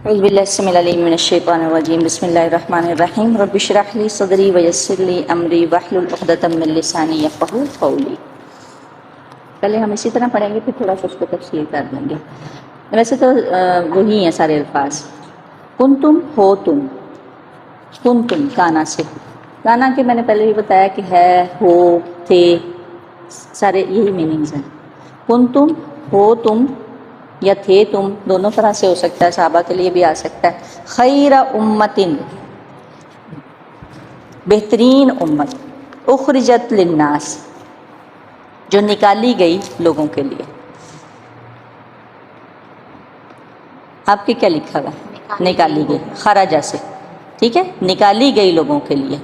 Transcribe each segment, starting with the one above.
اعوذ باللہ السمیع العلیم من الشیطان الرجیم بسم اللہ الرحمن الرحیم رب اشرح لی صدری ویسر لی امری واحلل عقدۃ من لسانی یفقہوا قولی۔ پہلے ہم اسی طرح پڑھیں گے، پھر تھوڑا سا اس کو تفصیل کر دیں گے۔ ویسے تو وہی ہیں سارے الفاظ۔ کنتم ہو تم، کنتم کانا سے، کانا کے میں نے پہلے بھی بتایا کہ ہے، ہو، تھے، سارے یہی میننگز ہیں۔ کنتم ہو تم یا تھے تم، دونوں طرح سے ہو سکتا ہے، صحابہ کے لیے بھی آ سکتا ہے۔ خیر امتن، بہترین امت، اخرجت للناس، جو نکالی گئی لوگوں کے لیے۔ آپ کے کیا لکھا ہوا ہے؟ نکالی گئی، خرجہ سے، ٹھیک ہے، نکالی گئی لوگوں کے لیے،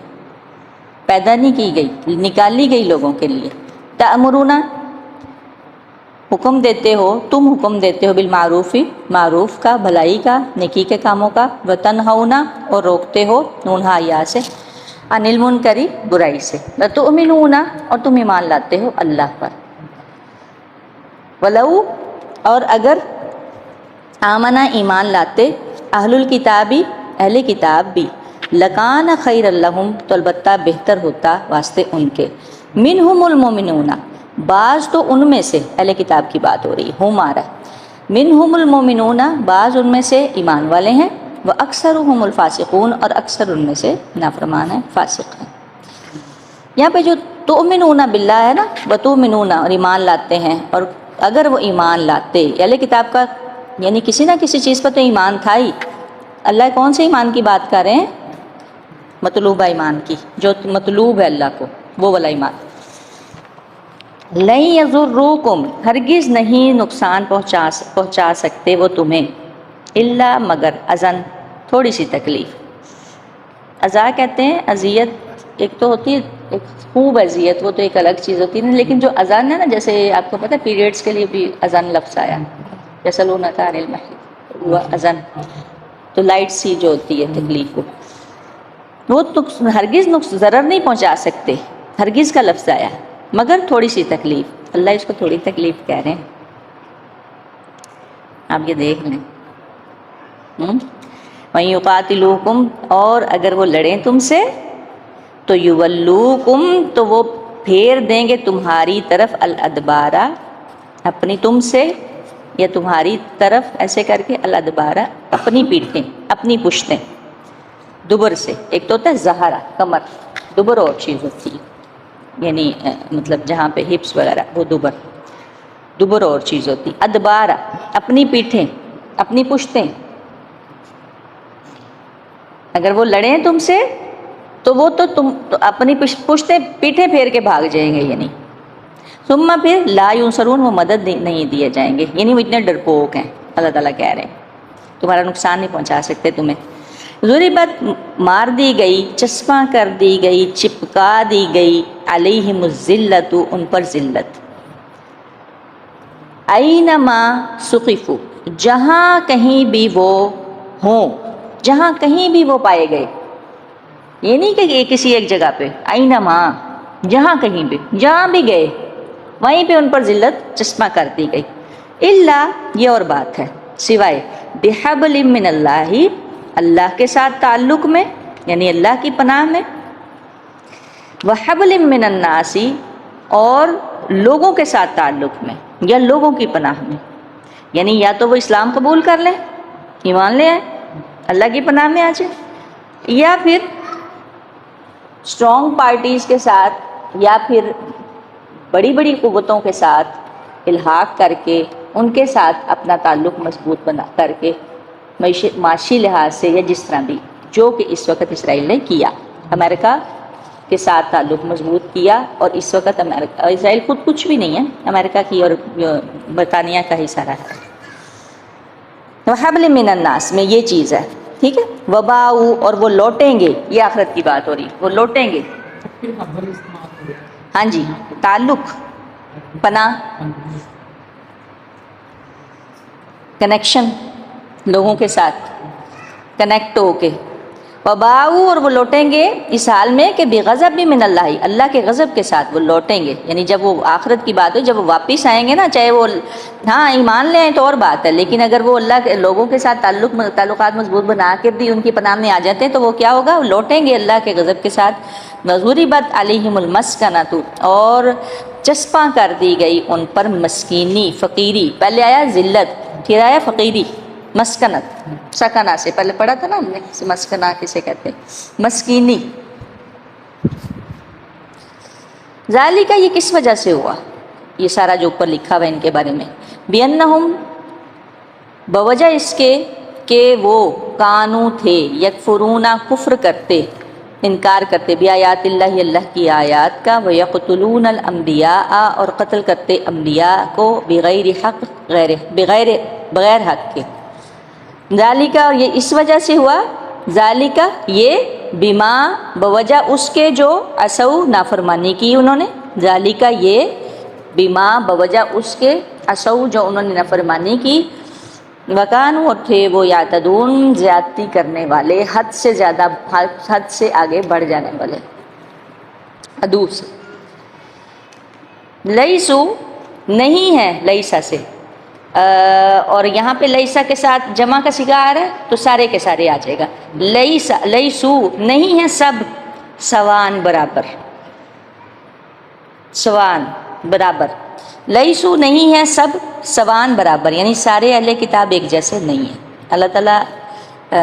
پیدا نہیں کی گئی، نکالی گئی لوگوں کے لیے۔ تأمرون، حکم دیتے ہو، تم حکم دیتے ہو، بالمعروف، معروف کا، بھلائی کا، نیکی کے کاموں کا، وتنہون، اور روکتے ہو، نون ہا یا سے، عن المنکر، برائی سے، وتؤمنون، اور تم ایمان لاتے ہو اللہ پر۔ ولو، اور اگر، آمنا، ایمان لاتے، اہل الکتابی، اہل کتاب بھی، لکان خیر لہم، تو البتہ بہتر ہوتا واسطے ان کے، منہم المومنون، بعض تو ان میں سے، اہل کتاب کی بات ہو رہی ہے، ہم آ رہا ہے، منہم المومنون، بعض ان میں سے ایمان والے ہیں، واکثرهم الفاسقون، اور اکثر ان میں سے نافرمان ہیں، فاسق ہیں۔ یہاں پہ جو تؤمنون باللہ ہے نا، وتؤمنون، اور ایمان لاتے ہیں، اور اگر وہ ایمان لاتے، اہل کتاب کا یعنی کسی نہ کسی چیز پر تو ایمان تھا ہی۔ اللہ کون سے ایمان کی بات کر رہے ہیں؟ مطلوبہ ایمان کی، جو مطلوب ہے اللہ کو، وہ والا ایمان۔ لن یضروکم، ہرگز نہیں نقصان پہنچا سکتے وہ تمہیں، الا مگر، اذن، تھوڑی سی تکلیف۔ اذا کہتے ہیں اذیت، ایک تو ہوتی ہے ایک خوب اذیت، وہ تو ایک الگ چیز ہوتی ہے، لیکن جو اذان ہے نا، جیسے آپ کو پتہ ہے پیریڈز کے لیے بھی اذان لفظ آیا، یسألونک عن المحیض، وہ اذان، تو لائٹ سی جو ہوتی ہے تکلیف کو، وہ ہرگز ضرر نہیں پہنچا سکتے، ہرگز کا لفظ آیا، مگر تھوڑی سی تکلیف۔ اللہ اس کو تھوڑی تکلیف کہہ رہے ہیں، آپ یہ دیکھ لیں۔ وَإِن يُقَاتِلُوكُمْ، اور اگر وہ لڑیں تم سے، تو يُوَلُّوكُمْ، تو وہ پھیر دیں گے تمہاری طرف، الادبارہ، اپنی تم سے، یا تمہاری طرف ایسے کر کے، الادبارہ، اپنی پیٹھیں، اپنی پشتیں، دبر سے۔ ایک تو ہوتا ہے زہرہ، کمر، دبر اور چیز ہوتی ہے، یعنی مطلب جہاں پہ ہپس وغیرہ، وہ دبر اور چیز ہوتی، ادبارہ، اپنی پیٹھیں، اپنی پشتیں۔ اگر وہ لڑیں تم سے تو وہ تو تم اپنی پشتیں، پیٹھیں پھیر کے بھاگ جائیں گے، یعنی ثم، پھر لا ینصرون، وہ مدد نہیں دیے جائیں گے، یعنی وہ اتنے ڈرپوک ہیں، اللہ تعالیٰ کہہ رہے ہیں تمہارا نقصان نہیں پہنچا سکتے تمہیں۔ ضربت، مار دی گئی، چسپاں کر دی گئی، چپکا دی گئی، علیہم الذلۃ، ان پر ذلت، اینما ثقفوا، جہاں کہیں بھی وہ ہوں، جہاں کہیں بھی وہ پائے گئے، یہ نہیں کہ یہ کسی ایک جگہ پہ، اینما، جہاں کہیں بھی، جہاں بھی گئے وہیں پہ ان پر ذلت چسپاں کر دی گئی۔ الا، یہ اور بات ہے، سوائے، بحبل من اللہ، اللہ کے ساتھ تعلق میں، یعنی اللہ کی پناہ میں، وحبل من الناس، اور لوگوں کے ساتھ تعلق میں، یا لوگوں کی پناہ میں، یعنی یا تو وہ اسلام قبول کر لیں، ایمان لے آئیں، اللہ کی پناہ میں آ جائیں، یا پھر اسٹرانگ پارٹیز کے ساتھ، یا پھر بڑی بڑی قوتوں کے ساتھ الحاق کر کے ان کے ساتھ اپنا تعلق مضبوط بنا کر کے، معاشی لحاظ سے، یا جس طرح بھی، جو کہ اس وقت اسرائیل نے کیا، امریکہ کے ساتھ تعلق مضبوط کیا، اور اس وقت اسرائیل خود کچھ بھی نہیں ہے، امریکہ کی اور برطانیہ کا ہی سارا ہے۔ وحبل من الناس میں یہ چیز ہے، ٹھیک ہے۔ وباؤ، اور وہ لوٹیں گے، یہ آخرت کی بات ہو رہی، وہ لوٹیں گے، ہاں جی، تعلق، پناہ، کنیکشن، لوگوں کے ساتھ کنیکٹ ہو کے، وباؤ اور وہ لوٹیں گے اس حال میں کہ بغضب بھی من اللہ، اللہ کے غضب کے ساتھ وہ لوٹیں گے، یعنی جب وہ آخرت کی بات ہو، جب وہ واپس آئیں گے نا، چاہے وہ ہاں ایمان لے آئیں تو اور بات ہے، لیکن اگر وہ اللہ کے لوگوں کے ساتھ تعلقات مضبوط بنا کے بھی ان کی پناہ میں آ جاتے ہیں تو وہ کیا ہوگا؟ وہ لوٹیں گے اللہ کے غضب کے ساتھ۔ وضربت علیہم المسکنۃ، اور چسپاں کر دی گئی ان پر مسکینی، فقیری، پہلے آیا ذلت پھر آیا فقیری، مسکنت سکنہ سے پہلے پڑھا تھا نا ہم نے، مسکنہ کسے کہتے ہیں؟ مسکینی۔ ذالکہ یہ کس وجہ سے ہوا؟ یہ سارا جو اوپر لکھا ہوا ہے ان کے بارے میں، بِأَنَّهُمْ بوجہ اس کے کہ وہ کانو تھے، یکفرون کفر کرتے، انکار کرتے، بآیات اللہ اللہ کی آیات کا، ویقتلون الانبیاء اور قتل کرتے انبیاء کو، بغیر حق بغیر حق کے۔ ذالکہ اور یہ اس وجہ سے ہوا، ذالکہ یہ بما بوجہ اس کے جو عصوا نافرمانی کی انہوں نے، ذالکہ یہ بما بوجہ اس کے عصوا جو انہوں نے نافرمانی کی، وکانو اور تھے وہ یعتدون زیادتی کرنے والے، حد سے زیادہ، حد سے آگے بڑھ جانے والے، حدود سے۔ لیسو نہیں ہے، لیسا سے، اور یہاں پہ لیسا کے ساتھ جمع کا صیغہ آ رہا ہے تو سارے کے سارے آ جائے گا، لیسا لیسو نہیں ہے سب، سوان برابر، سوان برابر، لیسو نہیں ہے سب سوان برابر، یعنی سارے اہل کتاب ایک جیسے نہیں ہیں۔ اللہ تعالیٰ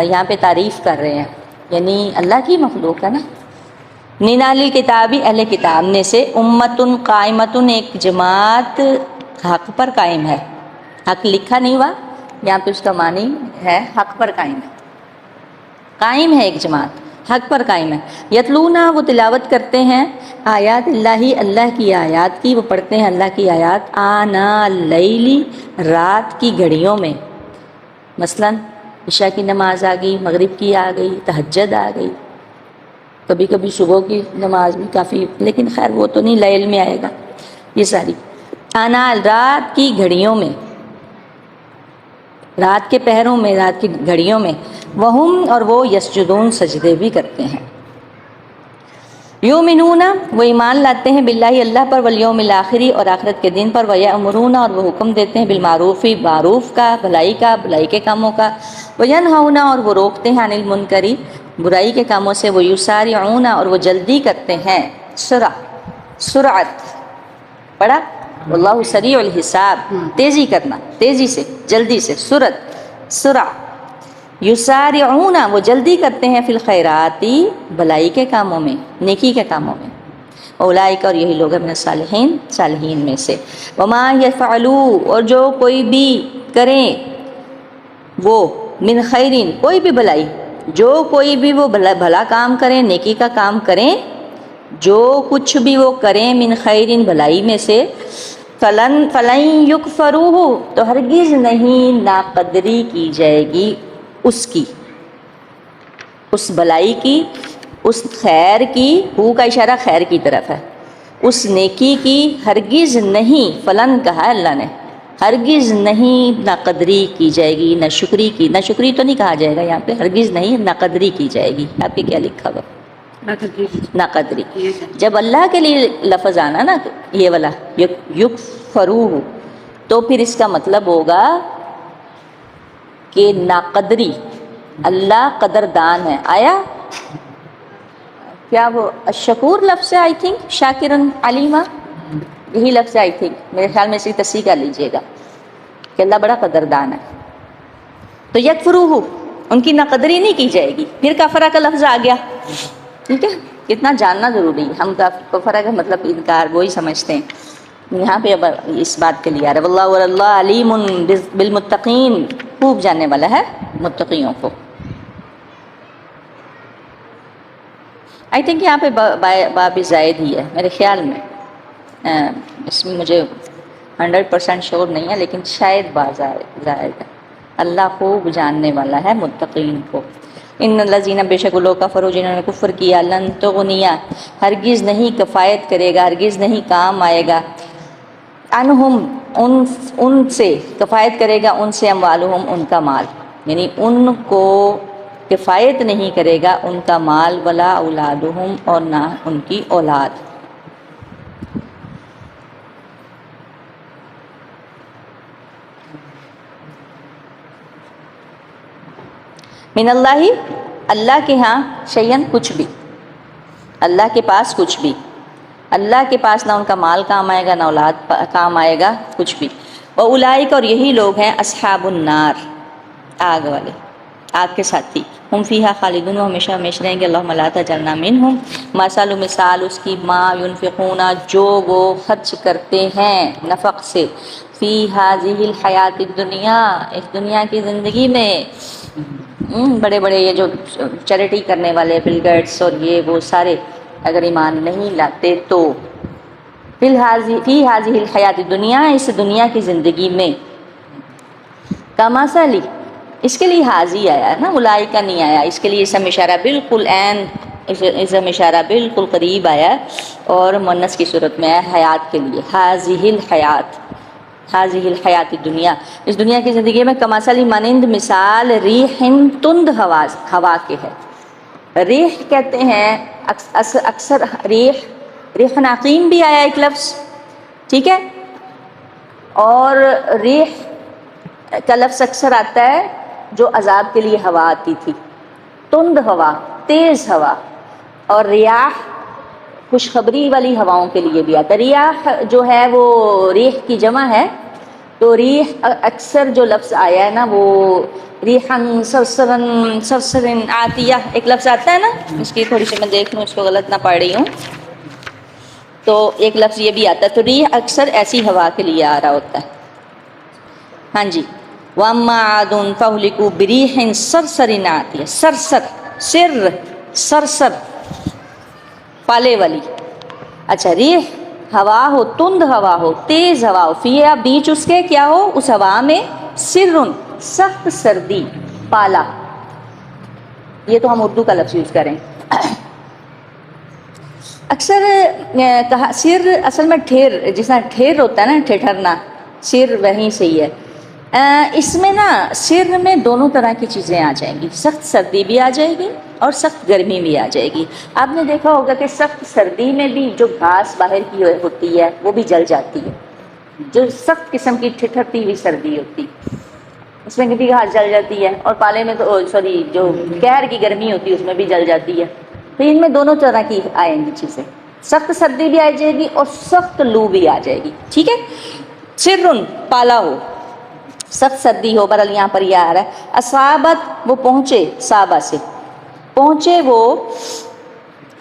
یہاں پہ تعریف کر رہے ہیں، یعنی اللہ کی مخلوق ہے نا۔ من اہل کتابی اہل کتاب میں سے، امتن قائمتن ایک جماعت حق پر قائم ہے، حق لکھا نہیں ہوا یہاں پہ، اس کا معنی ہے حق پر قائم ہے، قائم ہے ایک جماعت، حق پر قائم ہے۔ یتلونا وہ تلاوت کرتے ہیں، آیات اللہ اللہ کی آیات کی، وہ پڑھتے ہیں اللہ کی آیات، آنا اللیلی رات کی گھڑیوں میں، مثلا عشاء کی نماز آ گئی، مغرب کی آ گئی، تہجد آ گئی، کبھی کبھی صبح کی نماز بھی کافی، لیکن خیر وہ تو نہیں، لیل میں آئے گا یہ ساری، آنا رات کی گھڑیوں میں، رات کے پہروں میں، رات کی گھڑیوں میں، وہم اور وہ یسجدون سجدے بھی کرتے ہیں، یؤمنون وہ ایمان لاتے ہیں، باللہ اللہ پر، والیوم الآخری اور آخرت کے دن پر، ویأمرون اور وہ حکم دیتے ہیں، بالمعروف معروف کا، بھلائی کے کاموں کا، وینہون اور وہ روکتے ہیں، عن المنکر برائی کے کاموں سے، ویسارعون اور وہ جلدی کرتے ہیں، سرعت پڑھا، واللہ سریع الحساب، تیزی کرنا، تیزی سے، جلدی سے، سرع، یسارعون وہ جلدی کرتے ہیں، فی الخیراتی بھلائی کے کاموں میں، نیکی کے کاموں میں، اولئک اور یہی لوگ ہیں، من الصالحین صالحین میں سے، وما یفعلوا اور جو کوئی بھی کریں وہ، من خیرین کوئی بھی بھلائی، جو کوئی بھی وہ بھلا کام کریں، نیکی کا کام کریں، جو کچھ بھی وہ کریں، من خیرین بھلائی میں سے، فلن یکفروہ تو ہرگز نہیں ناقدری کی جائے گی اس کی، اس بھلائی کی، اس خیر کی، ہو کا اشارہ خیر کی طرف ہے، اس نیکی کی ہرگز نہیں، فلن کہا ہے اللہ نے، ہرگز نہیں ناقدری کی جائے گی، نہ شکری کی، نہ شکری تو نہیں کہا جائے گا یہاں پہ، ہرگز نہیں ناقدری کی جائے گی۔ آپ کے کیا لکھا ہوا؟ ناقدری۔ جب اللہ کے لیے لفظ آنا نا یہ والا یکفروہ، تو پھر اس کا مطلب ہوگا کہ ناقدری، اللہ قدردان ہے۔ آیا کیا وہ الشکور لفظ ہے؟ آئی تھنک شاکرن علیمہ، یہی لفظ ہے آئی تھنک، میرے خیال میں اس کی تصحیح کر لیجئے گا کہ اللہ بڑا قدردان ہے۔ تو یکفروہ ان کی ناقدری نہیں کی جائے گی، پھر کفرہ کا لفظ آ گیا، ٹھیک ہے، اتنا جاننا ضروری ہے، ہم کفرہ کا مطلب انکار وہی سمجھتے ہیں، یہاں پہ اب اس بات کے لیے آ رہا ہے، واللہ اللہ علیم بالمتقین، خوب جاننے والا ہے متقیوں کو۔ آئی تھنک یہاں پہ باب زائد ہی ہے میرے خیال میں، اس میں مجھے 100% شور نہیں ہے، لیکن شاید زائد ہے، اللہ خوب جاننے والا ہے متقین کو۔ ان الذین بے شک لوگ کفروا جنہوں نے کفر کیا، لن تغنیا ہرگز نہیں کفایت کرے گا، ہرگز نہیں کام آئے گا، عنہم ان سے کفایت کرے گا ان سے، اموالہم ان کا مال، یعنی ان کو کفایت نہیں کرے گا ان کا مال ولا اولادہم اور نہ ان کی اولاد۔ من اللہ، اللہ کے ہاں شیئن کچھ بھی، اللہ کے پاس کچھ بھی، اللہ کے پاس نہ ان کا مال کام آئے گا نہ اولاد کام آئے گا، کچھ بھی۔ وَأُولَٰئِکَ، اور یہی لوگ ہیں اصحاب النار، آگ والے، آگ کے ساتھی، ہم فیہا خالدون، وہ ہمیشہ ہمیشہ رہیں گے، اللہم لا تجعلنا منہم۔ مثل، مثال اس کی، ما ینفقون، جو وہ خرچ کرتے ہیں نفق سے، فی ہذہ الحیات الدنیا، اس دنیا کی زندگی میں، بڑے بڑے یہ جو چیریٹی کرنے والے بل گیٹس اور یہ وہ سارے اگر ایمان نہیں لاتے تو، فی ہذہ الحیات الدنیا، اس دنیا کی زندگی میں، کمثلی، اس کے لیے حاضی آیا ہے نا، اولئک کا نہیں آیا، اس کے لیے اسم اشارہ بالکل عین، اسم اشارہ بالکل قریب آیا اور مؤنث کی صورت میں ہے حیات کے لیے، ہذہ الحیات، ہذہ الحیات الدنیا، اس دنیا کی زندگی میں، کمثلی مانند مثال، ریح تند ہوا کے ہے۔ ریح کہتے ہیں اکثر ریح ناقیم بھی آیا ایک لفظ، ٹھیک ہے، اور ریح کا لفظ اکثر آتا ہے جو عذاب کے لیے ہوا آتی تھی، تند ہوا، تیز ہوا، اور ریاح خوشخبری والی ہواؤں کے لیے بھی آتا ہے۔ ریاح جو ہے وہ ریح کی جمع ہے، تو ریح اکثر جو لفظ آیا ہے نا وہ ریحن سرسرن، سرسرن آتیہ، ایک لفظ آتا ہے نا، اس کی تھوڑی سی میں دیکھ لوں اس کو غلط نہ پڑھ رہی ہوں، تو ایک لفظ یہ بھی آتا ہے، تو ریح اکثر ایسی ہوا کے لیے آ رہا ہوتا ہے۔ ہاں جی، وَأَمَّا عَادٌ فَأُهْلِكُوا بِرِيحٍ صَرْصَرٍ عَاتِيَةٍ، سرسر، سر، سرسر، پالے والی، اچھا، ریح ہوا ہو، تند ہوا ہو، تیز ہوا ہو، فیہا، بیچ اس کے کیا ہو، اس ہوا میں، سرٌ، سخت سردی، پالا، یہ تو ہم اردو کا لفظ یوز کریں۔ اکثر کہا سر اصل میں ٹھیر، جس طرح ٹھیر ہوتا ہے نا، ٹھٹھرنا، سر وہیں سے ہی ہے۔ اس میں نا سر میں دونوں طرح کی چیزیں آ جائیں گی، سخت سردی بھی آ جائے گی اور سخت گرمی بھی آ جائے گی۔ آپ نے دیکھا ہوگا کہ سخت سردی میں بھی جو گھاس باہر کی ہوتی ہے وہ بھی جل جاتی ہے، جو سخت قسم کی ٹھٹھرتی ہوئی سردی ہوتی، اس میں بھی گھاس جل جاتی ہے، اور پالے میں تو سوری جو قہر کی گرمی ہوتی ہے اس میں بھی جل جاتی ہے۔ تو ان میں دونوں طرح کی آئیں گی چیزیں، سخت سردی بھی آ جائے گی اور سخت لو بھی آ جائے گی، ٹھیک ہے۔ سرن، پالا ہو، سخت سردی ہو، برل یہاں پر یہ آ رہا ہے، اصابت، وہ پہنچے، صابہ سے پہنچے وہ،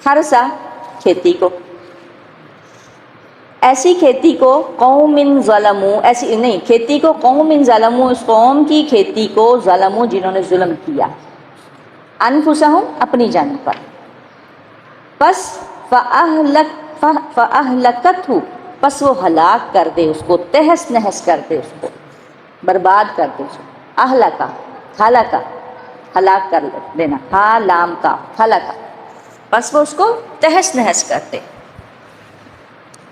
حرسا، کھیتی کو، ایسی کھیتی کو، قوم ظلموا، ایسی نہیں، کھیتی کو، قوم ظلموا، اس قوم کی کھیتی کو، ظلموا، جنہوں نے ظلم کیا، انفسہم، اپنی جانوں پر، پس فَأَهْلَكَتْهُ، پس وہ ہلاک کر دے اس کو، تہس نہس کر دے اس کو، برباد کر دے اس کو، اہلکا، ہلاکا، ہلاک کر دینا، ہا لام کا، ہلاکا، پس وہ اس کو تہس نہس کر دے،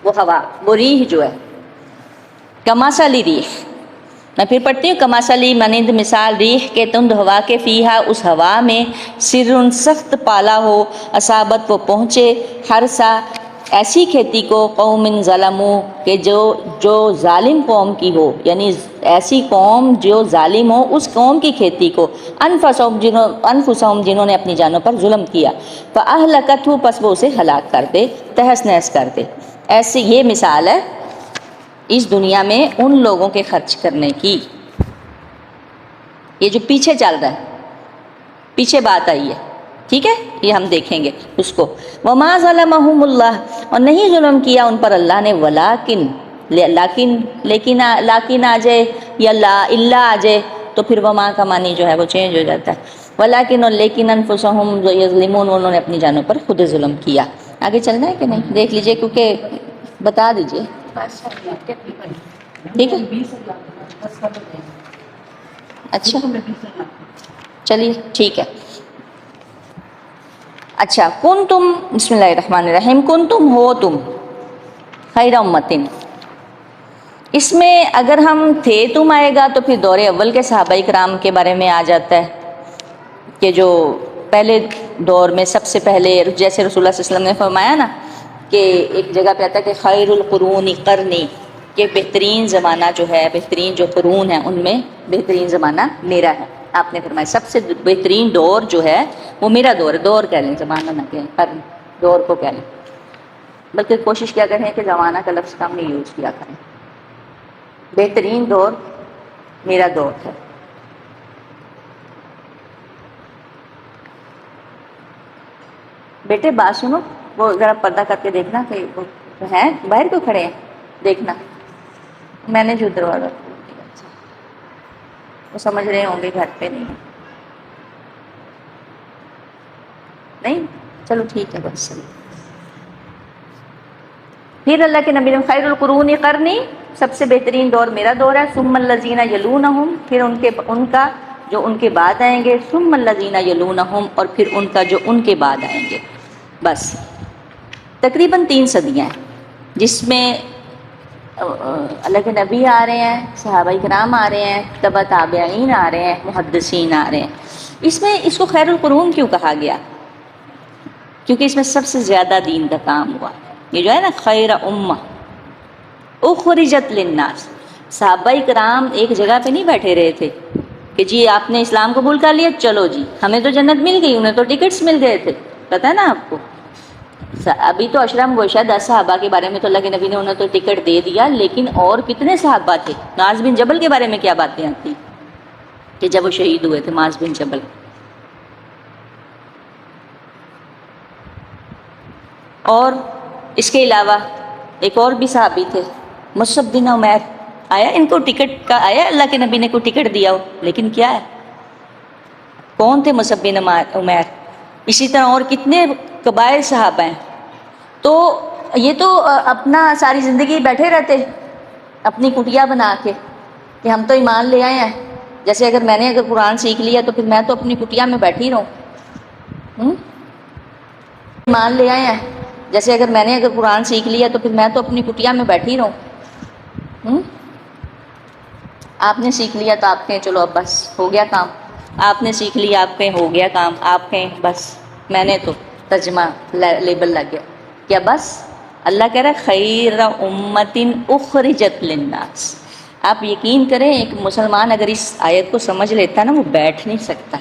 وہ ہوا، وہ ریح جو ہے، کمثلی ریح، میں پھر پڑھتی ہوں، کمثلی مانند مثال، ریح کے، تند ہوا کے، فیہا، اس ہوا میں، سرٌ، سخت پالا ہو، اصابت، وہ پہنچے، حرسا، ایسی کھیتی کو، قوم ظلموا، کہ جو ظالم قوم کی ہو، یعنی ایسی قوم جو ظالم ہو، اس قوم کی کھیتی کو، انفسہم، جنہوں نے اپنی جانوں پر ظلم کیا، فَأَهْلَكَتْهُ، پس وہ اسے ہلاک کر دے، تہس نہس کر دے۔ ایسے یہ مثال ہے اس دنیا میں ان لوگوں کے خرچ کرنے کی، یہ جو پیچھے چل رہا ہے، پیچھے بات آئی ہے، ٹھیک ہے، یہ ہم دیکھیں گے اس کو۔ وَمَا ظَلَمَهُمُ اللَّهُ، اور نہیں ظلم کیا ان پر اللہ نے، لیکن آ جائے یا لا الا آ جائے تو پھر وما کا معنی جو ہے وہ چینج ہو جاتا ہے، ولیکن، اور لیکن، انفسہم یظلمون، انہوں نے اپنی جانوں پر خود ظلم کیا۔ آگے چلنا ہے کہ نہیں دیکھ لیجئے، کیونکہ بتا دیجئے، ٹھیک ہے، اچھا چلیے ٹھیک ہے۔ اچھا، کن تم، بسم اللہ الرحمن الرحیم، کن تم، ہو تم، خیر امتن، اس میں اگر ہم تھے تم آئے گا تو پھر دور اول کے صحابہ کرام کے بارے میں آ جاتا ہے، کہ جو پہلے دور میں سب سے پہلے جیسے رسول اللہ صلی اللہ علیہ وسلم نے فرمایا نا کہ ایک جگہ پہ آتا ہے کہ خیر القرون قرنی، کہ بہترین زمانہ جو ہے، بہترین جو قرون ہیں ان میں بہترین زمانہ میرا ہے. آپ نے فرمایا سب سے بہترین دور جو ہے وہ میرا دور ہے. دور کہہ لیں، زمانہ نہ کہیں، قرن دور کو کہہ لیں. بلکہ کوشش کیا کریں کہ زمانہ کا لفظ کم نہیں یوز کیا کریں. بہترین دور میرا دور ہے. بیٹے بات سنو، وہ ذرا پردہ کر کے دیکھنا کہ وہ ہیں باہر کو کھڑے ہیں، دیکھنا. میں نے جو دروازہ کھول دیا، اچھا وہ سمجھ رہے ہوں گے گھر پہ نہیں، چلو ٹھیک ہے بس. پھر اللہ کے نبی نے خیر القرون قرنی، سب سے بہترین دور میرا دور ہے. ثم الذین یلونہم، پھر ان کا جو ان کے بعد آئیں گے. ثم الذین یلونہم، اور پھر ان کا جو ان کے بعد آئیں گے. بس تقریباً 3 صدیاں ہیں جس میں اللہ کے نبی آ رہے ہیں، صحابہ کرام آ رہے ہیں، تبع تابعین آ رہے ہیں، محدثین آ رہے ہیں. اس میں اس کو خیر القرون کیوں کہا گیا؟ کیونکہ اس میں سب سے زیادہ دین کا کام ہوا. یہ جو ہے نا خیر امہ اخرجت للناس، صحابہ کرام ایک جگہ پہ نہیں بیٹھے رہے تھے کہ جی آپ نے اسلام قبول کر لیا چلو جی ہمیں تو جنت مل گئی، انہیں تو ٹکٹس مل گئے تھے. پتہ ہے نا آپ کو، ابھی تو اشرم گوشہ 10 صحابہ کے بارے میں تو اللہ کے نبی نے انہیں تو ٹکٹ دے دیا، لیکن اور کتنے صحابہ تھے؟ معاذ بن جبل کے بارے میں کیا باتیں آتی کہ جب وہ شہید ہوئے تھے معاذ بن جبل. اور اس کے علاوہ ایک اور بھی صحابی تھے، مصعب بن عمیر. آیا ان کو ٹکٹ کا، آیا اللہ کے نبی نے کوئی ٹکٹ دیا ہو؟ لیکن کیا ہے، کون تھے مصعب بن عمیر؟ اسی طرح اور کتنے کبائر صحابہ ہیں. تو یہ تو اپنا ساری زندگی بیٹھے رہتے اپنی کٹیا بنا کے کہ ہم تو ایمان لے آئے ہیں. جیسے اگر قرآن سیکھ لیا تو پھر میں تو اپنی کٹیا میں بیٹھی رہوں. ایمان لے آئے ہیں، جیسے اگر قرآن سیکھ لیا تو پھر میں تو اپنی کٹیا میں بیٹھی رہوں. آپ نے سیکھ لیا تو آپ کہیں چلو اب بس ہو گیا کام. آپ نے سیکھ لیا آپ کہیں ہو گیا کام، آپ کہیں بس میں نے تو ترجمہ لیبل لگ گیا. کیا بس؟ اللہ کہہ رہا ہے خیر امت اخرجت للناس. آپ یقین کریں ایک مسلمان اگر اس آیت کو سمجھ لیتا ہے نا وہ بیٹھ نہیں سکتا.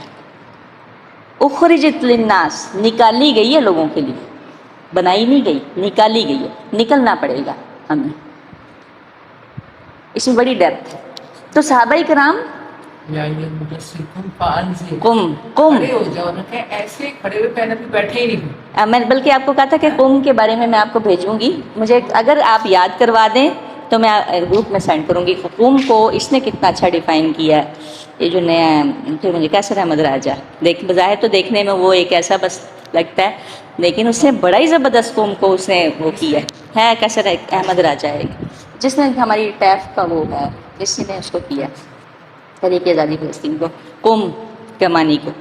اخرجت للناس، نکالی گئی ہے لوگوں کے لیے، بنائی نہیں گئی، نکالی گئی ہے. نکلنا پڑے گا ہمیں، اس میں بڑی ڈیپتھ ہے. تو صحابہ کرام قم کھڑے ہو جاؤ نا، کہ ایسے کھڑے ہوئے پہلے بھی بیٹھے ہی نہیں. میں بلکہ آپ کو کہا تھا کہ قم کے بارے میں آپ کو بھیجوں گی، مجھے اگر آپ یاد کروا دیں تو میں گروپ میں سینڈ کروں گی. قم کو اس نے کتنا اچھا ڈیفائن کیا ہے. یہ جو نیا پھر مجھے کیسر احمد راجہ بظاہر تو دیکھنے میں وہ ایک ایسا بس لگتا ہے، لیکن اس نے بڑا ہی زبردست قم کو اس نے وہ کیا ہے. کیسر احمد راجہ ہے جس نے ہماری ٹیف کا وہ ہے، اسی نے اس کو کیا طریق آزادی فلسطین کو، قم کے معنی کو.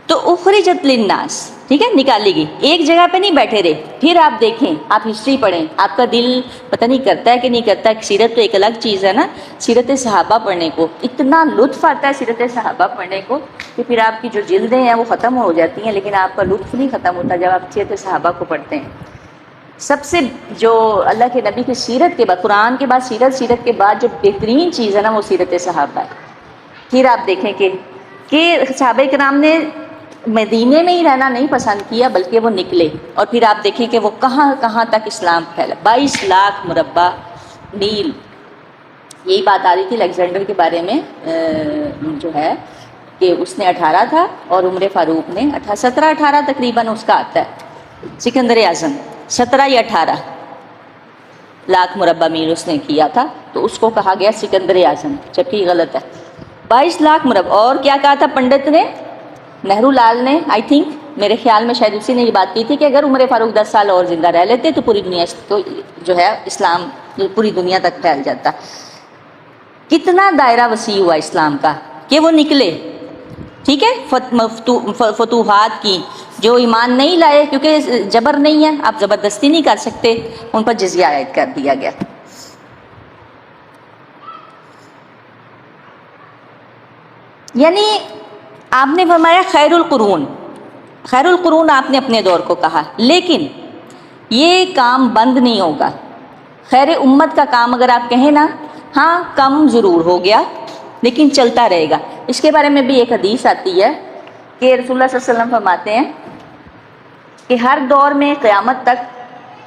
تو اخرجت للناس، ٹھیک ہے، نکالی گئی. ایک جگہ پہ نہیں بیٹھے رہے. پھر آپ دیکھیں، آپ ہسٹری پڑھیں، آپ کا دل پتہ نہیں کرتا ہے کہ نہیں کرتا. سیرت تو ایک الگ چیز ہے نا، سیرت صحابہ پڑھنے کو اتنا لطف آتا ہے سیرت صحابہ پڑھنے کو کہ پھر آپ کی جو جلدیں ہیں وہ ختم ہو جاتی ہیں، لیکن آپ کا لطف نہیں ختم ہوتا جب آپ سیرت صحابہ کو پڑھتے ہیں. سب سے جو اللہ کے نبی کی سیرت کے بعد، قرآن کے بعد سیرت کے بعد جو بہترین چیز ہے نا وہ سیرت صحابہ ہے. پھر آپ دیکھیں کہ صحابہ کرام نے مدینے میں ہی رہنا نہیں پسند کیا بلکہ وہ نکلے. اور پھر آپ دیکھیں کہ وہ کہاں کہاں تک اسلام پھیلا. 22 لاکھ مربع میل. یہی بات آ رہی تھی الیگزینڈر کے بارے میں جو ہے کہ اس نے 18 تھا اور عمر فاروق نے 17-18 تقریباً اس کا آتا ہے. سکندر اعظم 17 یا 18 لاکھ مربع میل اس نے کیا تھا، تو اس کو کہا گیا سکندر اعظم، جبکہ یہ غلط ہے. 22 لاکھ مربع. اور کیا کہا تھا پنڈت نے، نہرو لال نے، آئی تھنک میرے خیال میں شاید اسی نے یہ بات کی تھی کہ اگر عمر فاروق 10 سال اور زندہ رہ لیتے تو پوری دنیا تو جو ہے اسلام پوری دنیا تک پھیل جاتا. کتنا دائرہ وسیع ہوا اسلام کا کہ وہ نکلے. ٹھیک ہے، فتوحات کی. جو ایمان نہیں لائے کیونکہ جبر نہیں ہے، آپ زبردستی نہیں کر سکتے، ان پر جزیہ عائد کر دیا گیا. یعنی آپ نے فرمایا خیر القرون، خیر القرون آپ نے اپنے دور کو کہا، لیکن یہ کام بند نہیں ہوگا۔ خیر امت کا کام اگر آپ کہیں نا، ہاں کم ضرور ہو گیا لیکن چلتا رہے گا۔ اس کے بارے میں بھی ایک حدیث آتی ہے کہ رسول اللہ صلی اللہ علیہ وسلم فرماتے ہیں کہ ہر دور میں قیامت تک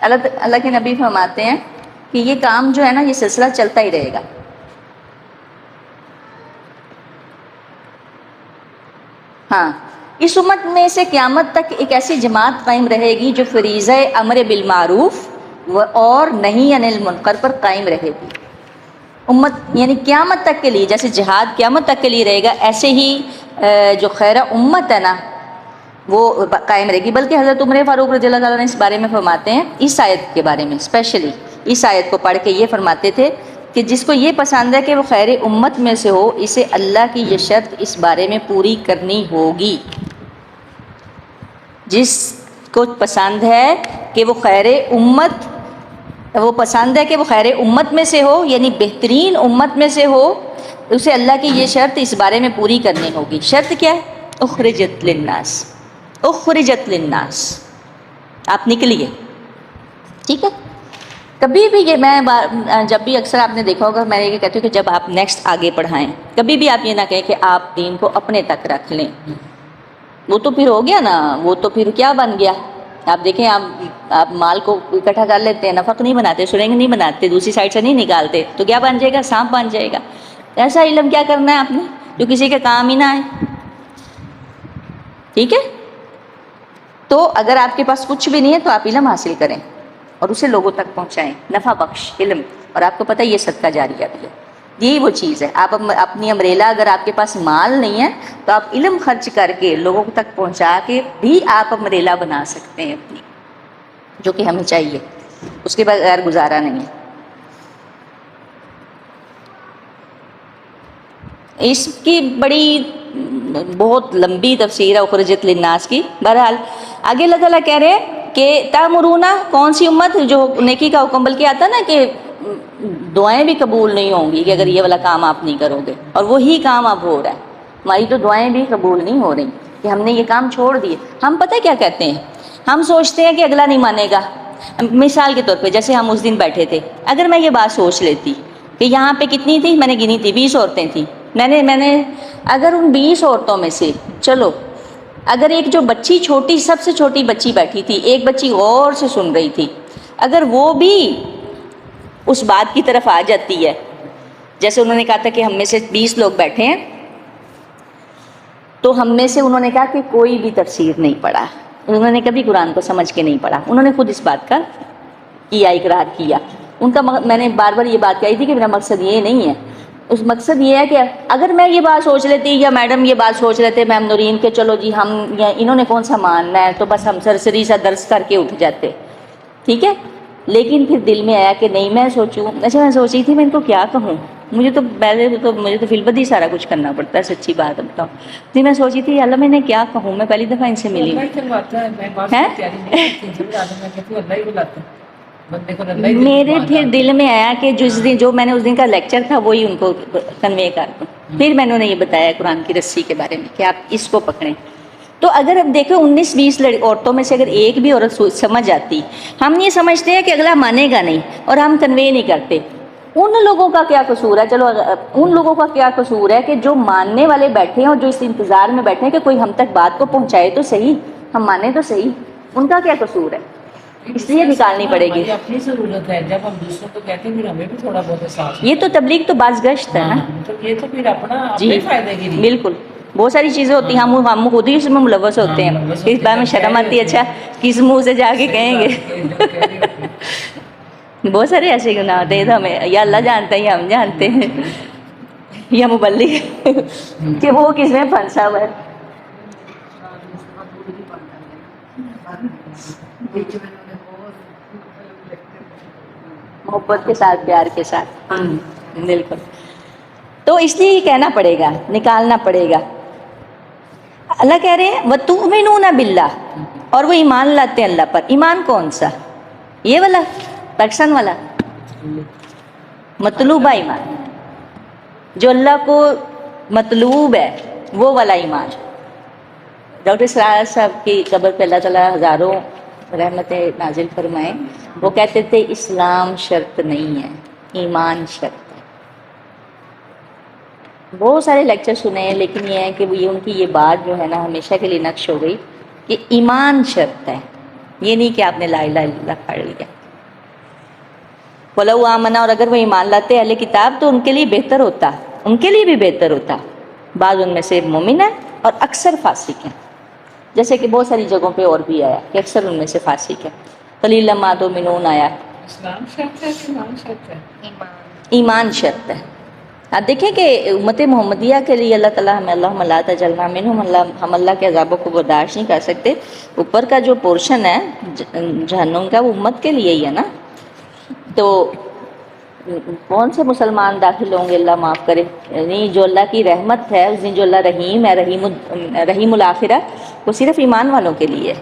اللہ کے نبی فرماتے ہیں کہ یہ کام جو ہے نا، یہ سلسلہ چلتا ہی رہے گا۔ ہاں، اس امت میں سے قیامت تک ایک ایسی جماعت قائم رہے گی جو فریضہ امر بالمعروف اور نہی عن المنکر پر قائم رہے گی۔ امت یعنی قیامت تک کے لیے، جیسے جہاد قیامت تک کے لیے رہے گا، ایسے ہی جو خیر امت ہے نا وہ قائم رہے گی۔ بلکہ حضرت عمر فاروق رضی اللہ تعالیٰ نے اس بارے میں فرماتے ہیں، اس آیت کے بارے میں اسپیشلی اس آیت کو پڑھ کے یہ فرماتے تھے کہ جس کو یہ پسند ہے کہ وہ خیر امت میں سے ہو، اسے اللہ کی یہ شرط اس بارے میں پوری کرنی ہوگی۔ جس کو پسند ہے کہ وہ خیر امت، وہ پسند ہے کہ وہ خیر امت میں سے ہو، یعنی بہترین امت میں سے ہو، اسے اللہ کی یہ شرط اس بارے میں پوری کرنی ہوگی۔ شرط کیا ہے؟ اخرجت للناس، اخرجت للناس، آپ نکلیے، ٹھیک ہے۔ کبھی بھی یہ میں جب بھی اکثر آپ نے دیکھا ہوگا، میں یہ کہتی ہوں کہ جب آپ نیکسٹ آگے پڑھائیں، کبھی بھی آپ یہ نہ کہیں کہ آپ دین کو اپنے تک رکھ لیں، وہ تو پھر ہو گیا نا، وہ تو پھر کیا بن گیا۔ آپ دیکھیں، آپ مال کو اکٹھا کر لیتے ہیں، نفق نہیں بناتے، سرنگ نہیں بناتے، دوسری سائڈ سے نہیں نکالتے، تو کیا بن جائے گا؟ سانپ بن جائے گا۔ ایسا علم کیا کرنا ہے آپ نے جو کسی کے کام ہی نہ آئے، ٹھیک ہے۔ تو اگر آپ کے پاس کچھ بھی نہیں ہے تو آپ علم حاصل کریں اور اسے لوگوں تک پہنچائیں، نفع بخش علم۔ اور آپ کو پتہ ہے یہ صدقہ جاریہ بھی ہے، یہی وہ چیز ہے۔ آپ اپنی امبریلا، اگر آپ کے پاس مال نہیں ہے تو آپ علم خرچ کر کے لوگوں تک پہنچا کے بھی آپ امبریلا بنا سکتے ہیں اپنی، جو کہ ہمیں چاہیے، اس کے بغیر گزارا نہیں ہے۔ اس کی بڑی بہت لمبی تفسیر ہے اخرجت للناس کی۔ بہرحال آگے اللہ تعالیٰ کہہ رہے ہیں کہ تامرون، کون سی امت؟ جو نیکی کا حکم، بلکہ آتا نا کہ دعائیں بھی قبول نہیں ہوں گی کہ اگر یہ والا کام آپ نہیں کرو گے، اور وہی کام اب ہو رہا ہے۔ ہماری تو دعائیں بھی قبول نہیں ہو رہی کہ ہم نے یہ کام چھوڑ دیے۔ ہم پتہ کیا کہتے ہیں؟ ہم سوچتے ہیں کہ اگلا نہیں مانے گا۔ مثال کے طور پہ جیسے ہم اس دن بیٹھے تھے، اگر میں یہ بات سوچ لیتی کہ یہاں پہ کتنی تھی، میں نے گنی تھی 20 عورتیں تھیں، میں نے اگر ان 20 عورتوں میں سے، چلو اگر ایک جو بچی چھوٹی، سب سے چھوٹی بچی بیٹھی تھی، ایک بچی غور سے سن رہی تھی، اگر وہ بھی اس بات کی طرف آ جاتی ہے، جیسے انہوں نے کہا تھا کہ ہم میں سے 20 لوگ بیٹھے ہیں، تو ہم میں سے انہوں نے کہا کہ کوئی بھی تفسیر نہیں پڑھا، انہوں نے کبھی قرآن کو سمجھ کے نہیں پڑھا، انہوں نے خود اس بات کا کیا، اقرار کیا۔ ان کا میں نے بار بار یہ بات کہی تھی کہ میرا مقصد یہ نہیں ہے، اس مقصد یہ ہے کہ اگر میں یہ بات سوچ لیتی یا میڈم یہ بات سوچ لیتے، میم نورین، کہ چلو جی ہم انہوں نے کون سا ماننا ہے، تو بس ہم سرسری سا درس کر کے اٹھ جاتے، ٹھیک ہے۔ لیکن پھر دل میں آیا کہ نہیں، میں سوچوں، اچھا میں سوچی تھی میں ان کو کیا کہوں، مجھے تو فی البد ہی سارا کچھ کرنا پڑتا ہے، سچی بات بتاؤں۔ جی میں سوچی تھی اللہ میں نے کیا کہوں، میں پہلی دفعہ ان سے ملی میرے پھر دل میں آیا کہ جو میں نے اس دن کا لیکچر تھا وہی ان کو کنوے کر دوں۔ پھر میں نے یہ بتایا قرآن کی رسی کے بارے میں کہ آپ اس کو پکڑیں۔ تو اگر اب دیکھو 19-20 عورتوں میں سے اگر ایک بھی عورت سمجھ آتی، ہم یہ سمجھتے ہیں کہ اگلا مانے گا نہیں اور ہم کنوے نہیں کرتے، ان لوگوں کا کیا قصور ہے؟ چلو ان لوگوں کا کیا قصور ہے کہ جو ماننے والے بیٹھے ہیں اور جو اس انتظار میں بیٹھے ہیں کہ کوئی ہم تک بات کو پہنچائے تو صحیح، ہم مانے تو صحیح، ان کا کیا قصور ہے؟ اس لیے نکالنی پڑے گی۔ اپنی ضرورت ہے، جب ہم دوسروں کو کہتے ہیں پھر ہمیں بھی تھوڑا بہت احساس، یہ تو تبلیغ تو باز گشت ہے نا، تو یہ تو پھر اپنا جی اپنے فائدے کے لیے، بالکل بہت ساری چیزیں ہوتی ہیں، ہم خود ہی اس میں ملوث ہوتے ہیں، اس بارے میں شرم آتی ہے، اچھا کس منہ سے جا کے کہیں گے۔ بہت سارے ایسے گناہ ہوتے ہیں تو ہمیں یا اللہ جانتا ہے یا ہم جانتے ہیں یا مبلغ کہ وہ کس میں پھنسا ہوا ہے۔ محبت کے ساتھ، پیار کے ساتھ، بالکل۔ تو اس لیے یہ کہنا پڑے گا، نکالنا پڑے گا۔ اللہ کہہ رہے ہیں وَتُؤْمِنُونَ بِاللَّهِ، اور وہ ایمان لاتے ہیں اللہ پر۔ ایمان کون سا؟ یہ والا پرسن والا مطلوبہ ایمان، جو اللہ کو مطلوب ہے وہ والا ایمان، ڈاکٹر سراج صاحب کی قبر پہ اللہ تعالیٰ ہزاروں رحمتیں نازل فرمائیں. وہ کہتے تھے اسلام شرط نہیں ہے، ایمان شرط ہے. بہت سارے لیکچر سنے ہیں، لیکن یہ ہے کہ وہ ان کی یہ بات جو ہے نا ہمیشہ کے لیے نقش ہو گئی کہ ایمان شرط ہے، یہ نہیں کہ آپ نے لا الہ الا اللہ پڑھ لیا. وَلَوْ آمَنَا، اور اگر وہ ایمان لاتے اہل کتاب تو ان کے لیے بہتر ہوتا، ان کے لیے بھی بہتر ہوتا. بعض ان میں سے مومن ہیں اور اکثر فاسق ہیں، جیسے کہ بہت ساری جگہوں پہ اور بھی آیا کہ اکثر ان میں سے فاسق ہیں. قلیلا ما تؤمنون آیا. اسلام شرط ہے کہ ایمان شرط ہے؟ ایمان شرط ہے. آپ دیکھیں کہ امت محمدیہ کے لیے اللہ تعالیٰ ہمیں اللہم لا تجعلنا منہم، ہم اللہ کے عذابوں کو برداشت نہیں کر سکتے. اوپر کا جو پورشن ہے جہنم کا، وہ امت کے لیے ہی ہے نا. تو کون سے مسلمان داخل ہوں گے اللہ معاف کرے. یعنی جو اللہ کی رحمت ہے، اس دن جو اللہ رحیم ہے، رحیم الآخرہ، وہ صرف ایمان والوں کے لیے ہے.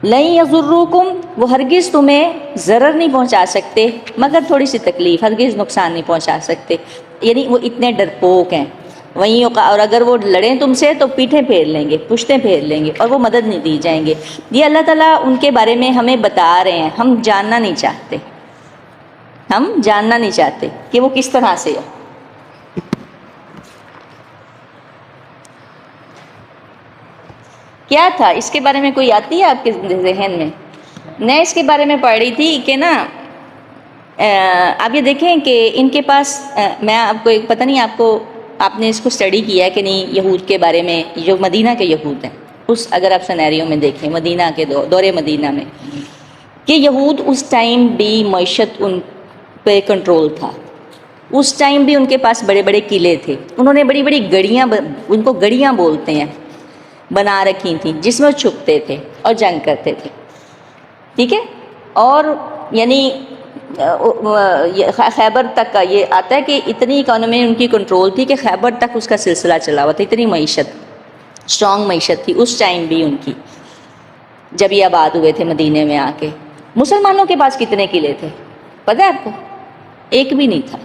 لَن یضروکم، وہ ہرگز تمہیں ضرر نہیں پہنچا سکتے مگر تھوڑی سی تکلیف، ہرگز نقصان نہیں پہنچا سکتے. یعنی وہ اتنے ڈرپوک ہیں. وہیں اور اگر وہ لڑیں تم سے تو پیٹھیں پھیر لیں گے، پشتیں پھیر لیں گے، اور وہ مدد نہیں دی جائیں گے. یہ اللہ تعالیٰ ان کے بارے میں ہمیں بتا رہے ہیں، ہم جاننا نہیں چاہتے، ہم جاننا نہیں چاہتے کہ وہ کس طرح سے ہے. کیا تھا اس کے بارے میں کوئی آتی ہے آپ کے ذہن میں؟ میں اس کے بارے میں پڑھ رہی تھی کہ نا آپ یہ دیکھیں کہ ان کے پاس میں آپ کو ایک پتہ نہیں آپ نے اس کو اسٹڈی کیا ہے کہ نہیں، یہود کے بارے میں، جو مدینہ کے یہود ہیں، اس اگر آپ سینیریو میں دیکھیں مدینہ کے دور مدینہ میں، کہ یہود اس ٹائم بھی معیشت ان پہ کنٹرول تھا. اس ٹائم بھی ان کے پاس بڑے بڑے قلعے تھے. انہوں نے بڑی بڑی گڑیاں، ان کو گڑیاں بولتے ہیں، بنا رکھی تھیں جس میں وہ چھپتے تھے اور جنگ کرتے تھے. ٹھیک ہے. اور یعنی خیبر تک کا یہ آتا ہے کہ اتنی اکانومی ان کی کنٹرول تھی کہ خیبر تک اس کا سلسلہ چلا ہوا تھا. اتنی معیشت، اسٹرانگ معیشت تھی اس ٹائم بھی ان کی، جب یہ آباد ہوئے تھے مدینے میں آ کے. مسلمانوں کے پاس کتنے قلعے تھے پتہ ہے آپ کو؟ ایک بھی نہیں تھا.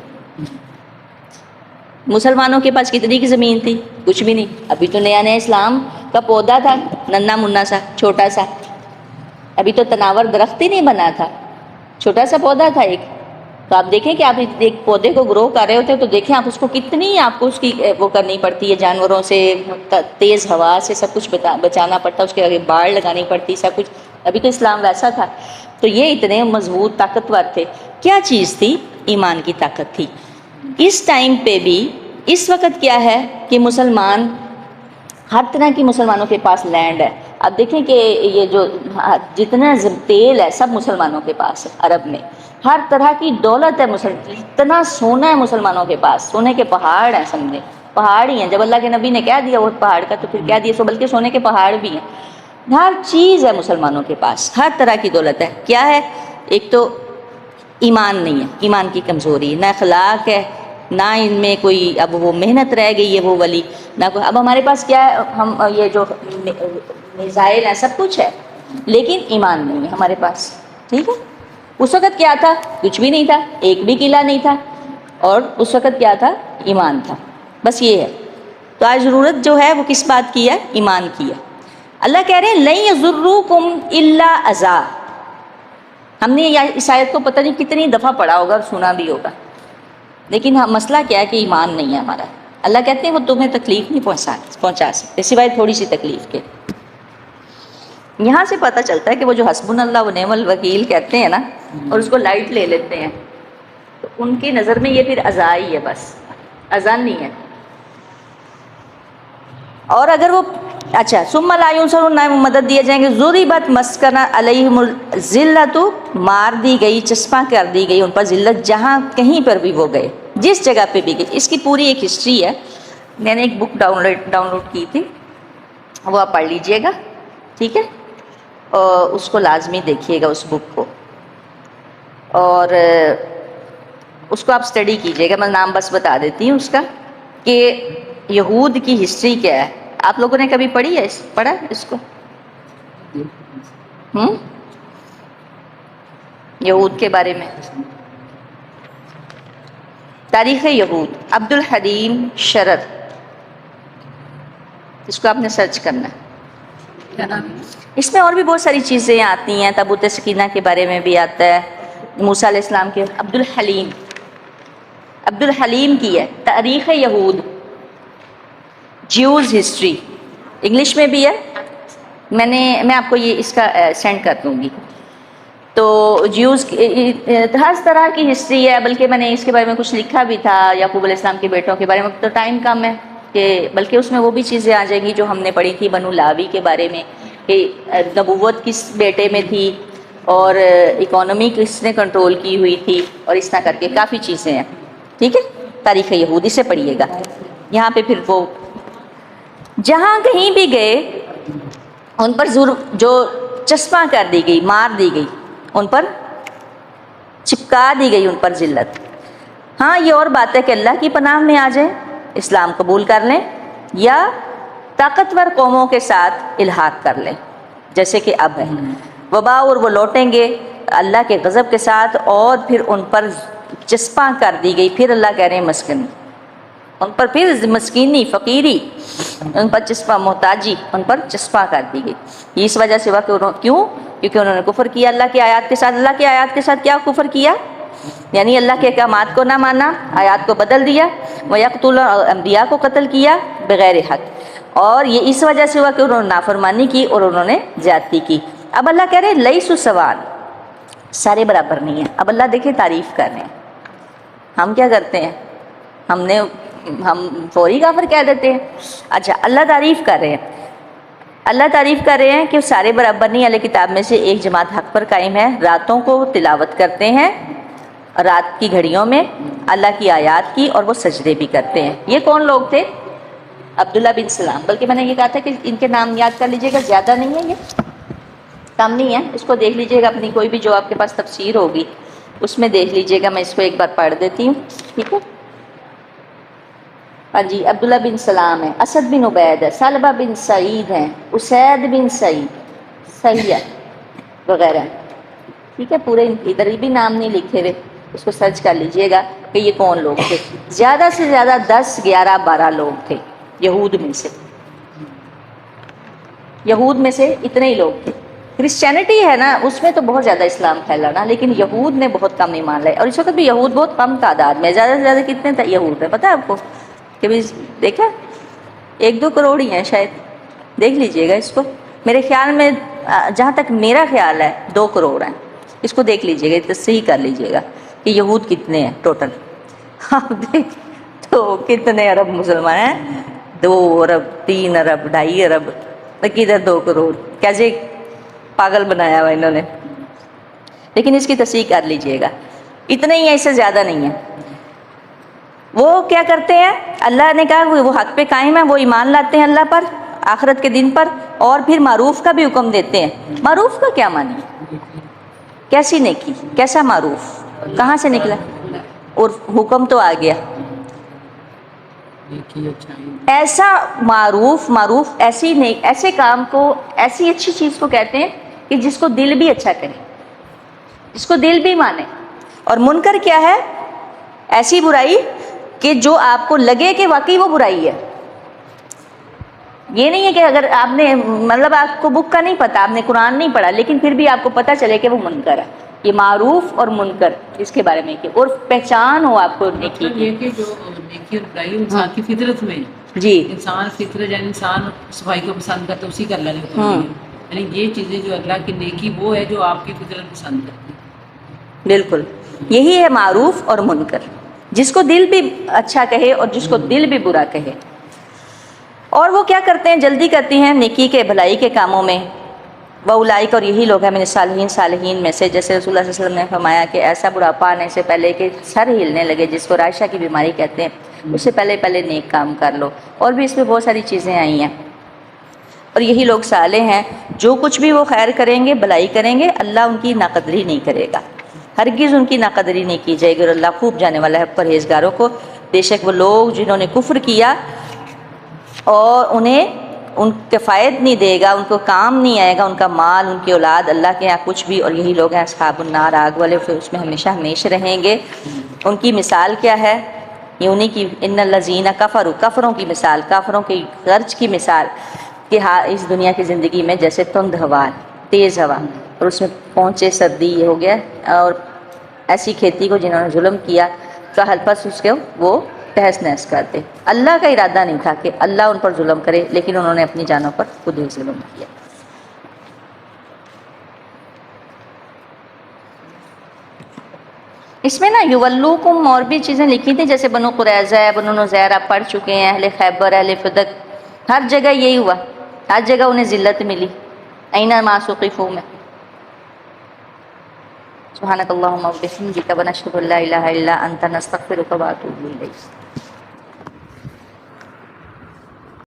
مسلمانوں کے پاس کتنی کی زمین تھی؟ کچھ بھی نہیں. ابھی تو نیا نیا اسلام کا پودا تھا، ننا منا سا، چھوٹا سا. ابھی تو تناور درخت ہی نہیں بنا تھا، چھوٹا سا پودا تھا ایک. تو آپ دیکھیں کہ آپ ایک پودے کو گرو کر رہے ہوتے تو دیکھیں آپ اس کو کتنی آپ کو اس کی وہ کرنی پڑتی ہے، جانوروں سے، تیز ہوا سے سب کچھ بچانا پڑتا، اس کے آگے باڑ لگانی پڑتی، سب کچھ. ابھی تو اسلام ویسا تھا. تو یہ اتنے مضبوط طاقتور تھے. کیا چیز تھی؟ ایمان کی طاقت تھی. اس ٹائم پہ بھی اس وقت کیا ہے کہ مسلمان، ہر طرح کی مسلمانوں کے پاس لینڈ ہے. اب دیکھیں کہ یہ جو جتنا تیل ہے سب مسلمانوں کے پاس ہے. عرب میں ہر طرح کی دولت ہے، اتنا سونا ہے مسلمانوں کے پاس، سونے کے پہاڑ ہیں، سمجھے پہاڑ ہی ہیں. جب اللہ کے نبی نے کہہ دیا وہ پہاڑ کا تو پھر کہہ دیا سو، بلکہ سونے کے پہاڑ بھی ہیں. ہر چیز ہے مسلمانوں کے پاس، ہر طرح کی دولت ہے. کیا ہے؟ ایک تو ایمان نہیں ہے، ایمان کی کمزوری، نہ اخلاق ہے، نہ ان میں کوئی اب وہ محنت رہ گئی ہے وہ والی، نہ کوئی. اب ہمارے پاس کیا ہے، ہم یہ جو میزائل ہے سب کچھ ہے، لیکن ایمان نہیں ہے ہمارے پاس. ٹھیک ہے. اس وقت کیا تھا؟ کچھ بھی نہیں تھا، ایک بھی قلعہ نہیں تھا. اور اس وقت کیا تھا؟ ایمان تھا. بس یہ ہے. تو آج ضرورت جو ہے وہ کس بات کی ہے؟ ایمان کی ہے. اللہ کہہ رہے ہیں لن یضروکم الا اذى. ہم نے اس آیت کو پتہ نہیں کتنی دفعہ پڑھا ہوگا اور سنا بھی ہوگا، لیکن مسئلہ کیا ہے کہ ایمان نہیں ہے ہمارا. اللہ کہتے ہیں وہ تمہیں تکلیف نہیں پہنچا سکتے سوائے تھوڑی سی تکلیف کے. یہاں سے پتہ چلتا ہے کہ وہ جو حسبنا اللہ و نعم الوکیل کہتے ہیں نا، اور اس کو لائٹ لے لیتے ہیں، تو ان کی نظر میں یہ پھر اذى ہی ہے، بس اذان نہیں ہے. اور اگر وہ اچھا ثم لا ینصرون، نہ مدد دیے جائیں گے. ضربت مسکن علیہم الذلۃ، مار دی گئی، چسپاں کر دی گئی ان پر ذلت، جہاں کہیں پر بھی وہ گئے، جس جگہ پہ بھی گئے. اس کی پوری ایک ہسٹری ہے. میں نے ایک بک ڈاؤن لوڈ کی تھی، وہ آپ پڑھ لیجئے گا. ٹھیک ہے. اور اس کو لازمی دیکھیے گا اس بک کو، اور اس کو آپ اسٹڈی کیجئے گا. میں نام بس بتا دیتی ہوں اس کا کہ یہود کی ہسٹری کیا ہے. آپ لوگوں نے کبھی پڑھی ہے پڑھا اس کو؟ یہود کے بارے میں تاریخ یہود، عبد الحلیم شرر. اس کو آپ نے سرچ کرنا ہے. کیا نام ہے؟ اس میں اور بھی بہت ساری چیزیں آتی ہیں. تابوت سکینہ کے بارے میں بھی آتا ہے. موسیٰ علیہ السلام کے عبد الحلیم کی ہے تاریخ یہود، جیوز ہسٹری، انگلش میں بھی ہے. میں آپ کو یہ اس کا سینڈ کر دوں گی. تو جیوز ہر طرح کی ہسٹری ہے. بلکہ میں نے اس کے بارے میں کچھ لکھا بھی تھا یعقوب علیہ السلام کے بیٹوں کے بارے میں. تو ٹائم کم ہے کہ بلکہ اس میں وہ بھی چیزیں آ جائیں گی جو ہم نے پڑھی تھی بنو لاوی کے بارے میں کہ نبوت کس بیٹے میں تھی اور اکانومی کس نے کنٹرول کی ہوئی تھی اور اس طرح کر کے کافی چیزیں ہیں. ٹھیک ہے، تاریخ یہودی سے پڑھیے گا. یہاں پہ پھر وہ جہاں کہیں بھی گئے ان پر جو چسپاں کر دی گئی، مار دی گئی، ان پر چپکا دی گئی، ان پر ذلت. ہاں یہ اور بات ہے کہ اللہ کی پناہ میں آ جائیں، اسلام قبول کر لیں یا طاقتور قوموں کے ساتھ الحاق کر لیں جیسے کہ اب ہے. وبا اور وہ لوٹیں گے اللہ کے غضب کے ساتھ اور پھر ان پر چسپاں کر دی گئی. پھر اللہ کہہ رہے ہیں مسکن، ان پر پھر مسکینی، فقیری، ان پر چسپاں، محتاجی ان پر چسپاں کر دی گئی. یہ اس وجہ سے ہوا کہ کیوں؟ کیونکہ انہوں نے کفر کیا اللہ کی آیات کے ساتھ. اللہ کی آیات کے ساتھ کیا کفر کیا؟ یعنی اللہ کے احکامات کو نہ مانا، آیات کو بدل دیا. وَيَقْتُلُ الْأَنْبِيَاءَ کو قتل کیا بغیر حق. اور یہ اس وجہ سے ہوا کہ انہوں نے نافرمانی کی اور انہوں نے زیادتی کی. اب اللہ کہہ رہے ہیں لیسوا سواء، سارے برابر نہیں ہیں. اب اللہ دیکھیں تعریف کر رہے ہیں. ہم کیا کرتے ہیں؟ ہم فوری کافر کہہ دیتے ہیں. اچھا اللہ تعریف کر رہے ہیں، اللہ تعریف کر رہے ہیں کہ سارے برابر نہیں. اہل کتاب میں سے ایک جماعت حق پر قائم ہے، راتوں کو تلاوت کرتے ہیں، رات کی گھڑیوں میں اللہ کی آیات کی، اور وہ سجدے بھی کرتے ہیں. یہ کون لوگ تھے؟ عبداللہ بن سلام. بلکہ میں نے یہ کہا تھا کہ ان کے نام یاد کر لیجئے گا، زیادہ نہیں ہے، یہ کم نہیں ہے. اس کو دیکھ لیجئے گا اپنی کوئی بھی جو آپ کے پاس تفسیر ہوگی اس میں دیکھ لیجئے گا. میں اس کو ایک بار پڑھ دیتی ہوں. ٹھیک ہے. ہاں جی، عبداللہ بن سلام ہے، اسد بن عبید ہے، سلبہ بن سعید ہیں، اسید بن سعید، سید وغیرہ. ٹھیک ہے، پورے ادھر بھی نام نہیں لکھے ہوئے، اس کو سرچ کر لیجئے گا کہ یہ کون لوگ تھے. زیادہ سے زیادہ 10 11 12 لوگ تھے یہود میں سے. یہود میں سے اتنے ہی لوگ تھے. کرسچینٹی ہے نا، اس میں تو بہت زیادہ اسلام پھیلا نا، لیکن یہود نے بہت کم ایمان لائے. اور اس وقت بھی یہود بہت کم تعداد میں، زیادہ سے زیادہ کتنے یہود ہیں پتہ ہے آپ کو؟ کہ بھی دیکھا 1-2 کروڑ ہی ہیں شاید. دیکھ لیجئے گا اس کو. میرے خیال میں جہاں تک میرا خیال ہے 2 کروڑ ہیں. اس کو دیکھ لیجئے گا، تصحیح کر لیجئے گا کہ یہود کتنے ہیں ٹوٹل. آپ دیکھ تو کتنے ارب مسلمان ہیں؟ 2 ارب، 3 ارب، 2.5 ارب. کدھر 2 کروڑ؟ کیسے پاگل بنایا ہوا انہوں نے. لیکن اس کی تصحیح کر لیجئے گا، اتنے ہی ہیں، اس سے زیادہ نہیں ہیں. وہ کیا کرتے ہیں؟ اللہ نے کہا وہ حق پہ قائم ہے، وہ ایمان لاتے ہیں اللہ پر، آخرت کے دن پر، اور پھر معروف کا بھی حکم دیتے ہیں. معروف کا کیا معنی؟ کیسی نیکی؟ کیسا معروف؟ کہاں سے نکلا؟ اور حکم تو آ گیا. ایسا معروف ایسے کام کو، ایسی اچھی چیز کو کہتے ہیں کہ جس کو دل بھی اچھا کرے، جس کو دل بھی مانے. اور منکر کیا ہے؟ ایسی برائی کہ جو آپ کو لگے کہ واقعی وہ برائی ہے. یہ نہیں ہے کہ اگر آپ نے مطلب آپ کو بک کا نہیں پتا، آپ نے قرآن نہیں پڑھا، لیکن پھر بھی آپ کو پتہ چلے کہ وہ منکر ہے. یہ معروف اور منکر اس کے بارے میں کہ اور پہچان ہو آپ کو نیکی مطلب یہ کہ جو نیکی اور برائی انسان کی فطرت میں ہے. جی انسان فطرت، یعنی انسان صفائی کو پسند کرتا ہے، اسی کا اللہ نے حکم دیا. یعنی یہ چیزیں جو اللہ کی نیکی وہ ہے جو آپ کی فطرت پسند کرتی ہے. بالکل یہی ہے معروف اور منکر، جس کو دل بھی اچھا کہے اور جس کو دل بھی برا کہے. اور وہ کیا کرتے ہیں؟ جلدی کرتی ہیں نیکی کے، بھلائی کے کاموں میں. وَأُولَٰئِکَ، اور یہی لوگ ہیں من صالحین میں سے، جیسے رسول اللہ صلی اللہ علیہ وسلم نے فرمایا کہ ایسا بڑھاپا آنے سے پہلے کہ سر ہلنے لگے، جس کو رائشہ کی بیماری کہتے ہیں، اس سے پہلے نیک کام کر لو. اور بھی اس میں بہت ساری چیزیں آئی ہیں. اور یہی لوگ صالح ہیں، جو کچھ بھی وہ خیر کریں گے، بھلائی کریں گے، اللہ ان کی ناقدری نہیں کرے گا، ہرگز ان کی ناقدری نہیں کی جائے گی. اور اللہ خوب جانے والا ہے پرہیزگاروں کو. بے شک وہ لوگ جنہوں نے کفر کیا اور انہیں ان کے فائد نہیں دے گا، ان کو کام نہیں آئے گا ان کا مال، ان کی اولاد، اللہ کے یہاں کچھ بھی. اور یہی لوگ ہیں اصحاب النار، آگ والے، پھر اس میں ہمیشہ رہیں گے. ان کی مثال کیا ہے؟ یہ انہیں کی ان الذین کفروا، کفروں کی مثال، کافروں کی غرض کی مثال کہ ہاں اس دنیا کی زندگی میں جیسے تند ہوا ہے، تیز ہوا، اور اس میں پہنچے سردی یہ ہو گیا، اور ایسی کھیتی کو جنہوں نے ظلم کیا کا پس اس کے وہ تہس نہس کر دے۔ اللہ کا ارادہ نہیں تھا کہ اللہ ان پر ظلم کرے، لیکن انہوں نے اپنی جانوں پر خود ہی ظلم کیا۔ اس میں نا یولوکم اور بھی چیزیں لکھی تھیں، جیسے بنو قریظہ ہے، بنو نذیر آپ پڑھ چکے ہیں، اہل خیبر، اہل فدق، ہر جگہ یہی ہوا، ہر جگہ انہیں ذلت ملی، اینما ثقفوا میں۔ سبحانک اللہم و بحمدک ونشہد ان لا الہ الا انت نستغفرک و اتوب الیک۔